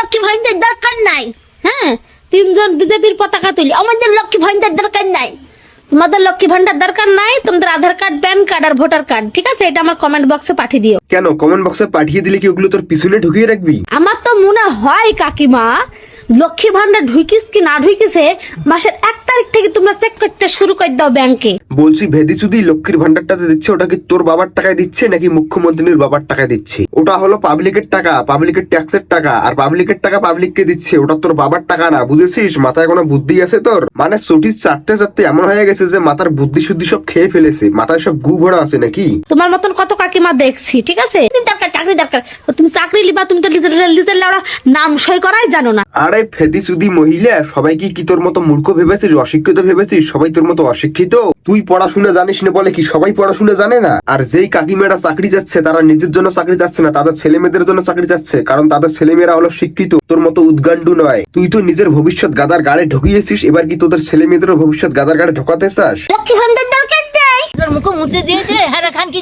লক্ষ্মী ভান্ডার দরকার নাই। হ্যাঁ, তিনজন বিজেপির পতাকা তুলি, আমাদের লক্ষ্মী ভান্ডার দরকার নাই। তোমাদের লক্ষ্মী ভান্ডার দরকার নাই, তোমাদের আধার কার্ড, প্যান কার্ড আর ভোটার কার্ড, ঠিক আছে? এটা আমার কমেন্ট বক্সে পাঠিয়ে দিও। কেন কমেন্ট বক্সে পাঠিয়ে দিলে কি ওগুলো তোর পিছনে ঢুকিয়ে রাখবি? আমার তো মনে হয় কাকিমা, লক্ষ্মী ভান্ডার ঢুকিস কি না ঢুকিছে মাসের 1 তারিখ থেকে তোমরা চেক করতে শুরু করে দাও ব্যাংকে। বলছি ভেদি চুদি লক্ষ্মীর ভান্ডারটা যে দিচ্ছে ওটা কি তোর বাবার টাকায় দিচ্ছে নাকি মুখ্যমন্ত্রীর বাবার টাকায় দিচ্ছে? ওটা হলো পাবলিকের টাকা, পাবলিকের ট্যাক্সের টাকা, আর পাবলিকের টাকা পাবলিককে দিচ্ছে, ওটা তোর বাবার টাকা না, বুঝেছিস? মাথায় কোনো বুদ্ধি আছে তোর? মানে ছুটি চারটে চারটে এমন হয়ে গেছে যে মাথার বুদ্ধি শুদ্ধি সব খেয়ে ফেলেছে, মাথায় সব গু ভরা আছে নাকি? তোমার মতন কত কাকিমা দেখছি, ঠিক আছে? দরকার চাকরি দরকার, তুমি চাকরি লিবা, তুমি তো লিজের লেওড়া নাম সই করাই জানো না। আরে ফেদি চুদি মহিলা, সবাই কি তোর মতো মূর্খ ভেবেছিস, অশিক্ষিত ভেবেছিস? সবাই তোর মতো অশিক্ষিত? তুই পড়াশোনা জানিস না বলে কি সবাই পড়াশোনা জানে না? আর যেই কাকিমেরা চাকরি যাচ্ছে তারা নিজের জন্য চাকরি যাচ্ছে না, তাদের ছেলে মেয়েদের জন্য চাকরি যাচ্ছে, কারণ তাদের ছেলে মেয়েরা হলো শিক্ষিত, তোর মতো উদ্গান্ডু নয়। তুই তো নিজের ভবিষ্যৎ গাদার গাড়ে ঢুকিয়েছিস, এবার কি তোদের ছেলে মেয়েদেরও ভবিষ্যৎ গাদার গাড়ে ঢোকাতে চাস? লক্ষ্মী ভান্ডার দরকার নেই, মুখে মুছে দিয়েছে হ্যাঁ খান কি